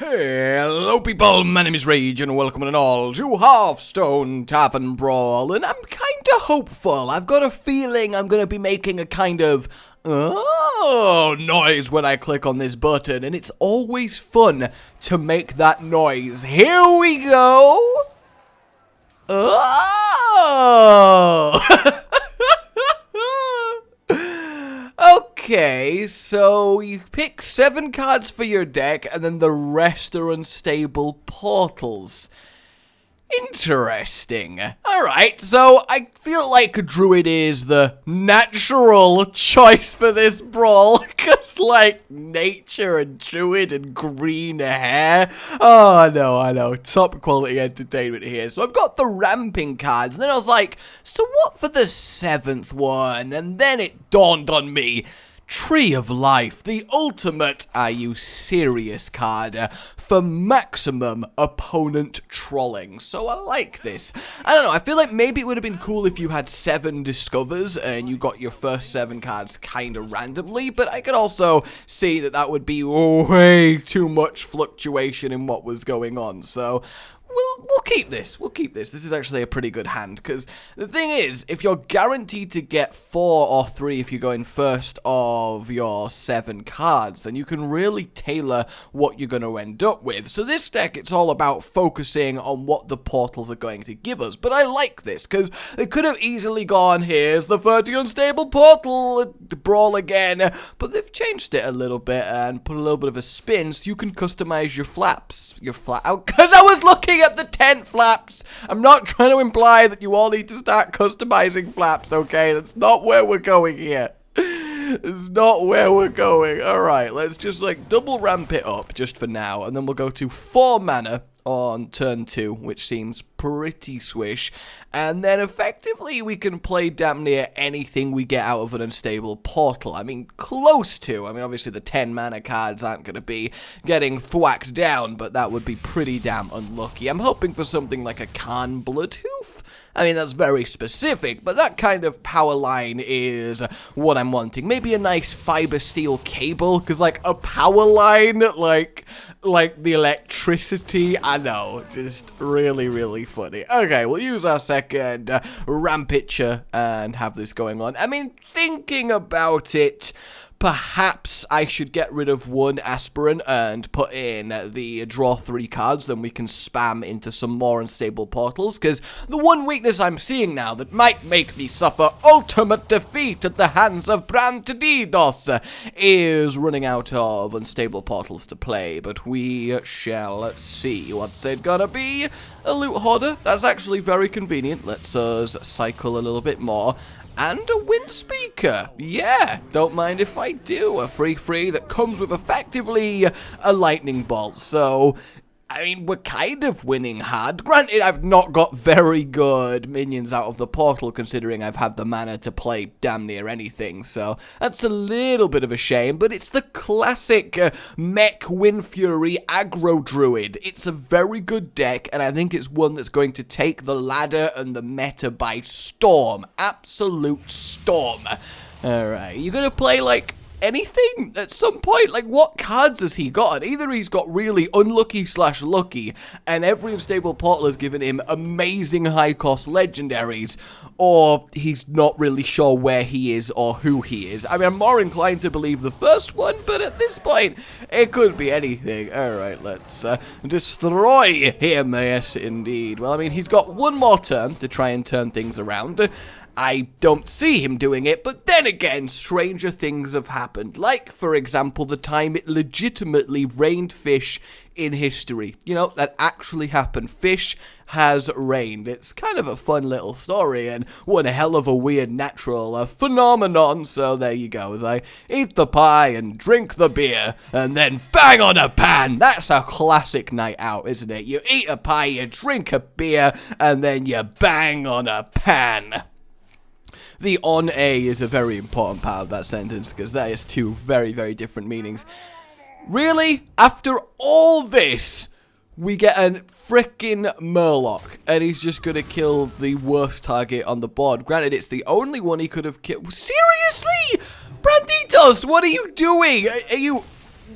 Hello people, my name is Rage and welcome and all to Hearthstone Tavern Brawl, and I'm kinda hopeful. I've got a feeling I'm gonna be making a kind of noise when I click on this button, and it's always fun to make that noise. Here we go. Okay, so you pick 7 cards for your deck, and then the rest are unstable portals. Interesting. Alright, so I feel like Druid is the natural choice for this brawl, because, like, nature and Druid and green hair. Oh, I know, top quality entertainment here. So I've got the ramping cards, and then I was like, so what for the 7th one? And then it dawned on me. Tree of Life, the ultimate, are you serious card for maximum opponent trolling. So I like this. I don't know, I feel like maybe it would have been cool if you had 7 discovers and you got your first 7 cards kind of randomly, but I could also see that that would be way too much fluctuation in what was going on. So We'll keep this. We'll keep this. This is actually a pretty good hand, because the thing is, if you're guaranteed to get 4 or 3 if you go in first of your 7 cards, then you can really tailor what you're going to end up with. So this deck, it's all about focusing on what the portals are going to give us. But I like this, because they could have easily gone, here's the 30 unstable portal, Brawl again. But they've changed it a little bit and put a little bit of a spin, so you can customize your flaps. Your flat out, because I was looking at the tent flaps. I'm not trying to imply that you all need to start customizing flaps, okay? That's not where we're going here. It's not where we're going. Alright, let's just like double ramp it up just for now, and then we'll go to 4 mana on turn 2, which seems pretty swish, and then effectively we can play damn near anything we get out of an unstable portal. I mean, close to. I mean, obviously the 10 mana cards aren't going to be getting thwacked down, but that would be pretty damn unlucky. I'm hoping for something like a Khan Bloodhoof. I mean, that's very specific, but that kind of power line is what I'm wanting. Maybe a nice fiber steel cable, because, like, a power line, like the electricity, I know, just really, really funny. Okay, we'll use our second Rampitcher and have this going on. I mean, thinking about it, perhaps I should get rid of 1 aspirant and put in the draw 3 cards, then we can spam into some more unstable portals, because the one weakness I'm seeing now that might make me suffer ultimate defeat at the hands of Brantididos is running out of unstable portals to play, but we shall see. What's it gonna be? A loot hoarder? That's actually very convenient. Lets us cycle a little bit more. And a wind speaker. Yeah, don't mind if I do. A free that comes with effectively a lightning bolt. So, I mean, we're kind of winning hard. Granted, I've not got very good minions out of the portal, considering I've had the mana to play damn near anything. So, that's a little bit of a shame. But it's the classic mech Wind Fury aggro Druid. It's a very good deck, and I think it's one that's going to take the ladder and the meta by storm. Absolute storm. Alright, you're going to play, like, anything at some point? Like, what cards has he got? Either he's got really unlucky / lucky, and every unstable portal has given him amazing high cost legendaries, or he's not really sure where he is or who he is. I mean, I'm more inclined to believe the first one, but at this point, it could be anything. Alright, let's destroy him. Yes, indeed. Well, I mean, he's got 1 more turn to try and turn things around. I don't see him doing it, but then again, stranger things have happened. Like, for example, the time it legitimately rained fish in history. You know, that actually happened. Fish has rained. It's kind of a fun little story, and one hell of a weird natural phenomenon. So there you go, as I eat the pie and drink the beer, and then bang on a pan. That's a classic night out, isn't it? You eat a pie, you drink a beer, and then you bang on a pan. The on A is a very important part of that sentence, because that is 2 very, very different meanings. Really? After all this, we get a frickin' Murloc, and he's just gonna kill the worst target on the board. Granted, it's the only one he could have killed. Seriously? Branditos, what are you doing? Are you...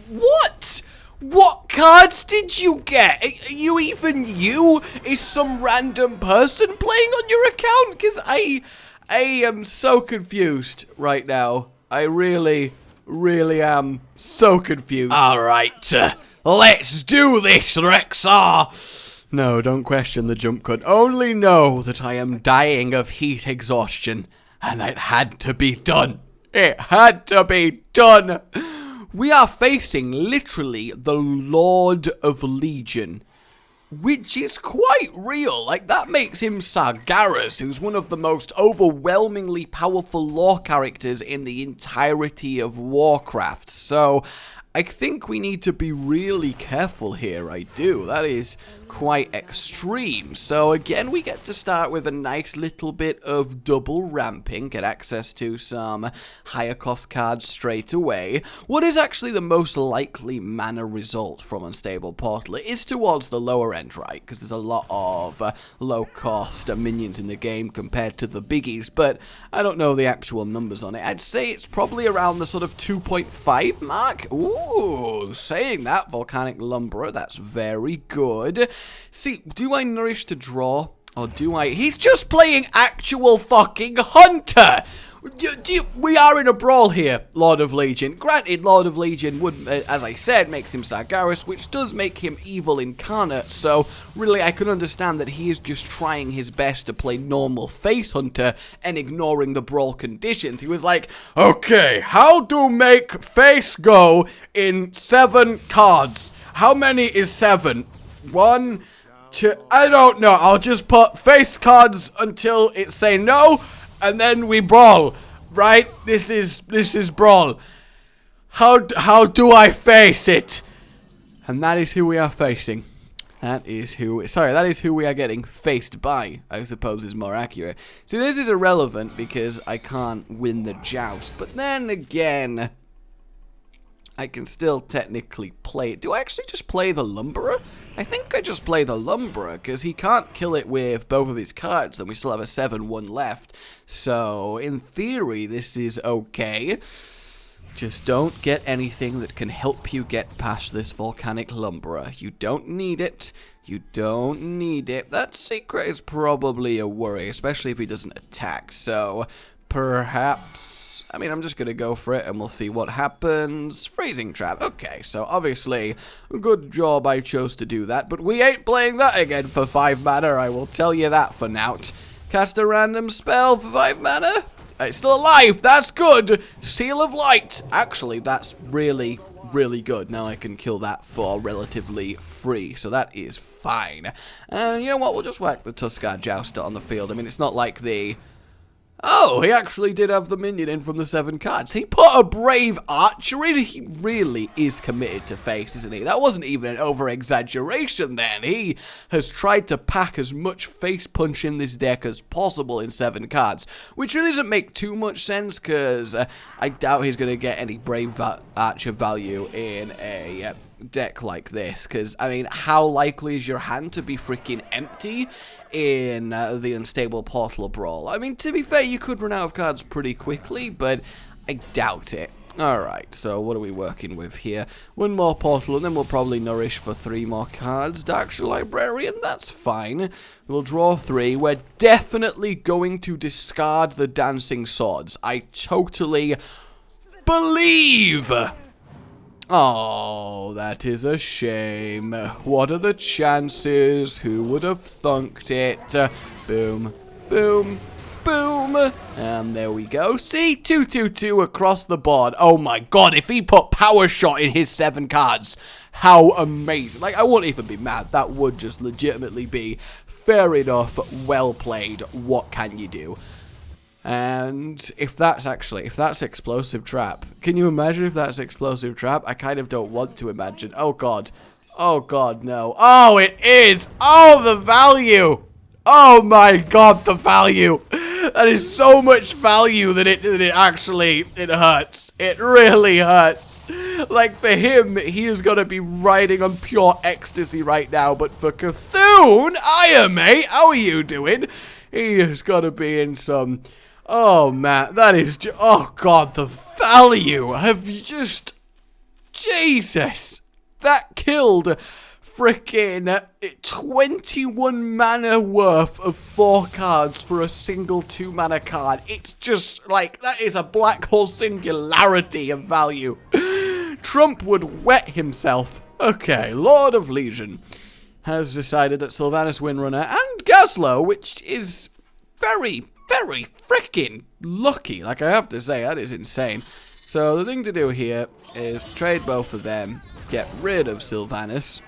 What? What cards did you get? Are you even you? Is some random person playing on your account? Because I am so confused right now. I really am so confused. Alright, let's do this, Rexar! No, don't question the jump cut. Only know that I am dying of heat exhaustion. And it had to be done. It had to be done. We are facing literally the Lord of Legion, which is quite real. Like, that makes him Sargeras, who's one of the most overwhelmingly powerful lore characters in the entirety of Warcraft. So I think we need to be really careful here, I do. That is quite extreme. So again, we get to start with a nice little bit of double ramping, get access to some higher cost cards straight away. What is actually the most likely mana result from Unstable Portal? It is towards the lower end, right? Because there's a lot of low cost minions in the game compared to the biggies, but I don't know the actual numbers on it. I'd say it's probably around the sort of 2.5 mark. Ooh, saying that, Volcanic Lumberer, that's very good. See, do I nourish to draw? Or do I... He's just playing actual fucking Hunter! We are in a brawl here, Lord of Legion. Granted, Lord of Legion would, as I said, makes him Sargeras, which does make him evil incarnate, so really I can understand that he is just trying his best to play normal face Hunter and ignoring the brawl conditions. He was like, okay, how to make face go in 7 cards? How many is 7? 1, 2, I don't know. I'll just put face cards until it say no, and then we brawl, right? This is brawl. How do I face it? And that is who we are facing. That is who we are getting faced by, I suppose is more accurate. See, this is irrelevant because I can't win the joust, but then again, I can still technically play it. Do I actually just play the Lumberer? I think I just play the Lumberer, because he can't kill it with both of his cards, then we still have a 7-1 left. So, in theory, this is okay. Just don't get anything that can help you get past this Volcanic Lumberer. You don't need it. You don't need it. That secret is probably a worry, especially if he doesn't attack. So, perhaps... I mean, I'm just going to go for it, and we'll see what happens. Freezing Trap. Okay, so obviously, good job I chose to do that, but we ain't playing that again for 5 mana, I will tell you that for now. Cast a random spell for 5 mana. It's still alive, that's good. Seal of Light. Actually, that's really good. Now I can kill that for relatively free, so that is fine. And you know what, we'll just whack the Tuskar Jouster on the field. I mean, it's not like the... Oh, he actually did have the minion in from the 7 cards. He put a Brave Archer in. He really is committed to face, isn't he? That wasn't even an over-exaggeration then. He has tried to pack as much face punch in this deck as possible in 7 cards, which really doesn't make too much sense because I doubt he's going to get any Brave Archer value in a... deck like this, because I mean, how likely is your hand to be freaking empty in the Unstable Portal Brawl? I mean, to be fair, you could run out of cards pretty quickly, but I doubt it. Alright, so what are we working with here? 1 more portal, and then we'll probably nourish for 3 more cards. Darkshire Librarian, that's fine. We'll draw 3. We're definitely going to discard the Dancing Swords. I totally believe... Oh, that is a shame. What are the chances? Who would have thunked it? Boom, boom, boom. And there we go. See? 2/2/2 across the board. Oh my god, if he put Power Shot in his 7 cards, how amazing. Like, I wouldn't even be mad. That would just legitimately be fair enough, well played. What can you do? And if that's Explosive Trap, can you imagine if that's Explosive Trap? I kind of don't want to imagine. Oh god, no. Oh, it is. Oh, the value. Oh my god, the value. That is so much value that it actually hurts. It really hurts. Like, for him, he is gonna be riding on pure ecstasy right now, but for Cthulhu, hiya mate, how are you doing? He has gotta be in some... Oh, man, that is just... Oh, God, the value. Have you just... Jesus. that killed freaking 21 mana worth of 4 cards for a single 2 mana card. It's just like, that is a black hole singularity of value. Trump would wet himself. Okay, Lord of Legion has decided that Sylvanas Windrunner and Gazlowe, which is very, very freaking lucky. Like, I have to say, that is insane. So the thing to do here is trade both of them, get rid of Sylvanas.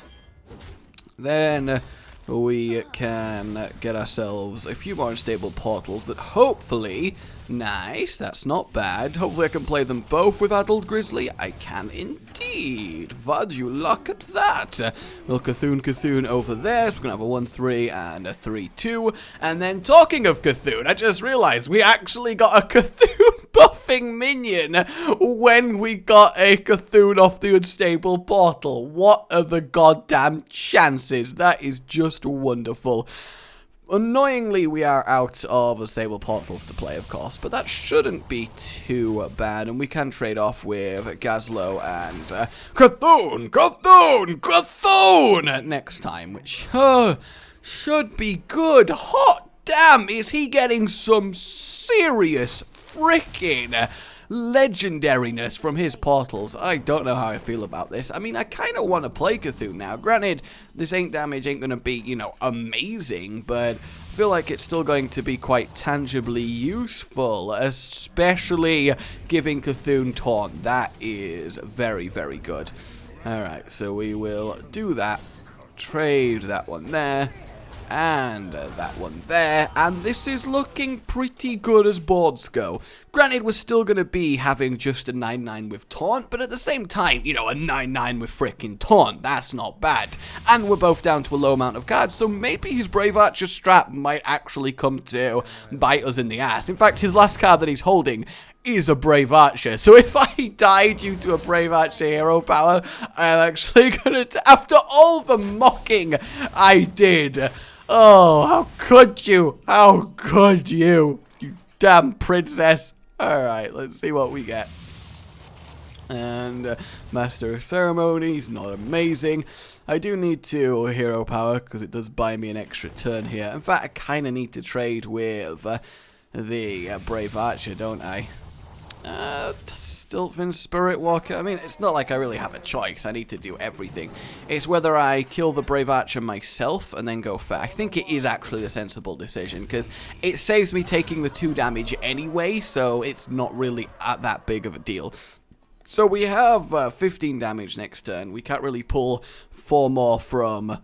Then we can get ourselves a few more unstable portals that hopefully, nice, that's not bad. Hopefully I can play them both with Adult Grizzly. I can indeed. Would you look at that? Well, Cthulhu over there, so we're going to have a 1-3 and a 3-2. And then talking of Cthulhu, I just realized we actually got a Cthulhu buffing minion when we got a Cthulhu off the unstable portal. What are the goddamn chances? That is just wonderful. Annoyingly, we are out of unstable portals to play, of course, but that shouldn't be too bad, and we can trade off with Gazlowe and Cthulhu next time, which should be good. Hot damn, is he getting some serious freaking legendariness from his portals. I don't know how I feel about this. I mean, I kind of want to play Cthulhu now. Granted, this damage ain't going to be, you know, amazing, but I feel like it's still going to be quite tangibly useful, especially giving Cthulhu Taunt. That is very, very good. Alright, so we will do that. Trade that one there. And that one there, and this is looking pretty good as boards go. Granted, we're still going to be having just a 9-9 with Taunt, but at the same time, you know, a 9-9 with frickin' Taunt, that's not bad. And we're both down to a low amount of cards, so maybe his Brave Archer strat might actually come to bite us in the ass. In fact, his last card that he's holding is a Brave Archer. So if I die due to a Brave Archer hero power, I'm actually going to, after all the mocking I did. Oh, how could you? How could you? You damn princess. Alright, let's see what we get. And Master of Ceremonies, not amazing. I do need to hero power because it does buy me an extra turn here. In fact, I kind of need to trade with the Brave Archer, don't I? Stiltman, Spirit Walker. I mean, it's not like I really have a choice. I need to do everything. It's whether I kill the Brave Archer myself and then go for. I think it is actually the sensible decision because it saves me taking the 2 damage anyway, so it's not really that big of a deal. So we have 15 damage next turn. We can't really pull 4 more from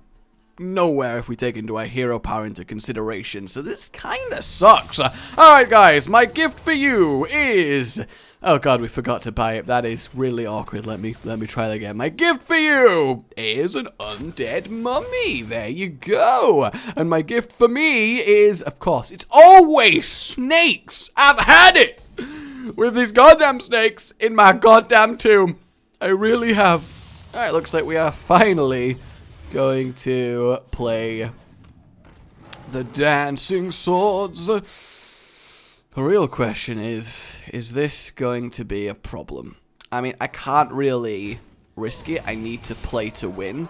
nowhere if we take into our hero power into consideration, so this kind of sucks. Alright guys, my gift for you is... Oh god, we forgot to buy it. That is really awkward. Let me try that again. My gift for you is an undead mummy. There you go. And my gift for me is, of course, it's always snakes. I've had it with these goddamn snakes in my goddamn tomb. I really have. Alright, looks like we are finally going to play the Dancing Swords. The real question is this going to be a problem? I mean, I can't really risk it. I need to play to win,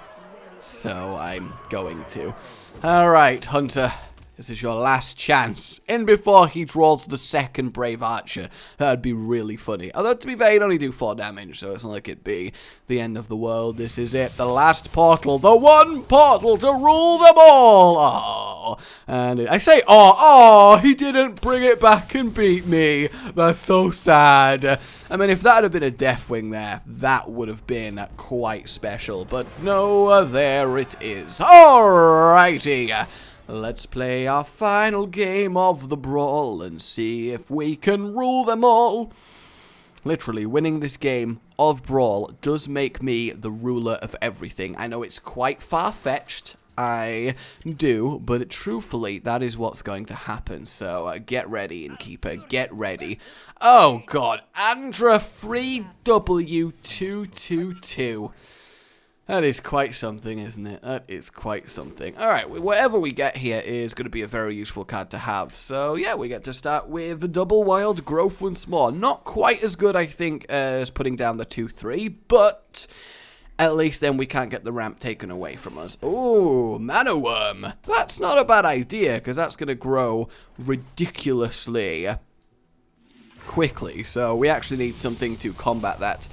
so I'm going to. Alright, Hunter. This is your last chance. In before he draws the second Brave Archer. That'd be really funny. Although, to be fair, he'd only do 4 damage, so it's not like it'd be the end of the world. This is it. The last portal. The one portal to rule them all. Oh. And I say, oh, he didn't bring it back and beat me. That's so sad. I mean, if that had been a Deathwing there, that would have been quite special. But no, there it is. Alrighty. Let's play our final game of the Brawl and see if we can rule them all. Literally, winning this game of Brawl does make me the ruler of everything. I know it's quite far-fetched, I do, but truthfully, that is what's going to happen. So, get ready, Innkeeper, get ready. Oh, God, Andra 3W222. That is quite something, isn't it? That is quite something. Alright, whatever we get here is going to be a very useful card to have. So, yeah, we get to start with the Double Wild Growth once more. Not quite as good, I think, as putting down the 2-3, but at least then we can't get the ramp taken away from us. Ooh, mana worm. That's not a bad idea, because that's going to grow ridiculously quickly. So we actually need something to combat that.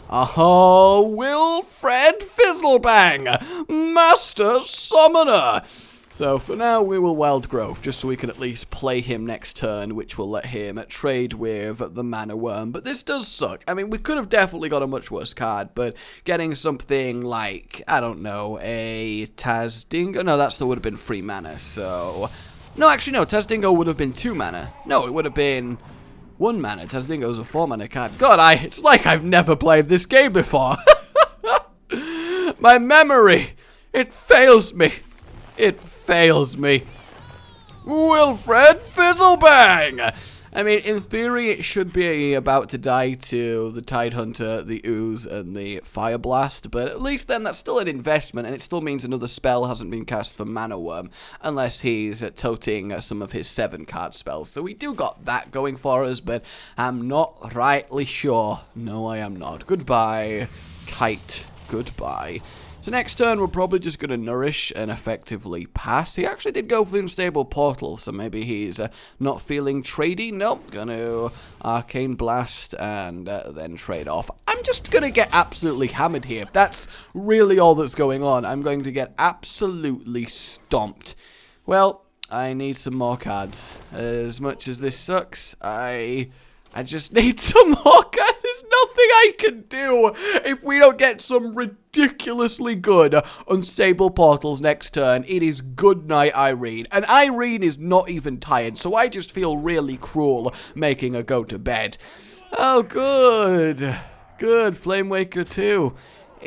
Oh, Wilfred Fizzlebang, Master Summoner. So for now, we will Wild Growth, just so we can at least play him next turn, which will let him trade with the Mana Worm. But this does suck. I mean, we could have definitely got a much worse card, but getting something like, I don't know, a Tazdingo? No, that still would have been 3 mana, so... No, actually, no, Tazdingo would have been 2 mana. No, it would have been 1 mana. Tazdingo's a 4 mana card. God, it's like I've never played this game before. My memory, it fails me. It fails me. Wilfred Fizzlebang! I mean, in theory, it should be about to die to the Tidehunter, the Ooze, and the Fire Blast, but at least then that's still an investment, and it still means another spell hasn't been cast for Mana Worm, unless he's toting some of his 7-card spells. So we do got that going for us, but I'm not rightly sure. No, I am not. Goodbye, Kite. Goodbye. So next turn, we're probably just going to Nourish and effectively pass. He actually did go for the Unstable Portal, so maybe he's not feeling tradey. Nope, going to Arcane Blast and then trade off. I'm just going to get absolutely hammered here. That's really all that's going on. I'm going to get absolutely stomped. Well, I need some more cards. As much as this sucks, I just need some more cards. There's nothing I can do if we don't get some ridiculously good Unstable Portals next turn. It is good night, Irene. And Irene is not even tired, so I just feel really cruel making her go to bed. Oh, good. Good. Flamewaker 2.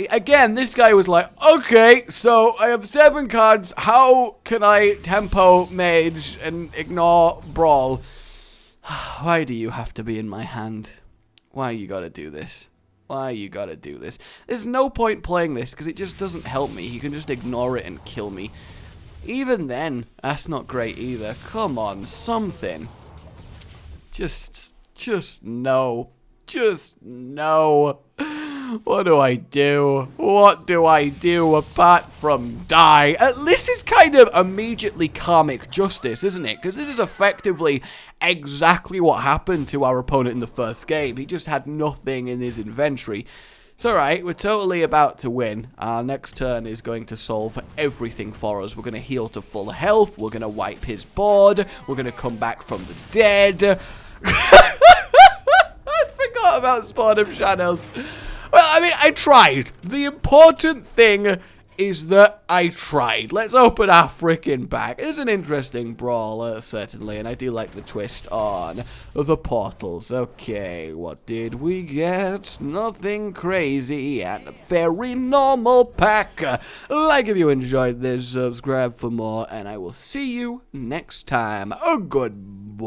Again, this guy was like, okay, so I have 7 cards. How can I tempo Mage and ignore Brawl? Why do you have to be in my hand? Why you gotta do this? Why you gotta do this? There's no point playing this, because it just doesn't help me. You can just ignore it and kill me. Even then, that's not great either. Come on, something. Just no. Just no. What do I do? What do I do apart from die? This is kind of immediately karmic justice, isn't it? Because this is effectively exactly what happened to our opponent in the first game. He just had nothing in his inventory. It's alright, we're totally about to win. Our next turn is going to solve everything for us. We're going to heal to full health. We're going to wipe his board. We're going to come back from the dead. I forgot about Spawn of Shadows. Well, I mean, I tried. The important thing is that I tried. Let's open our freaking pack. It's an interesting brawler, certainly, and I do like the twist on the portals. Okay, what did we get? Nothing crazy and a very normal pack. Like if you enjoyed this, subscribe for more, and I will see you next time. Goodbye.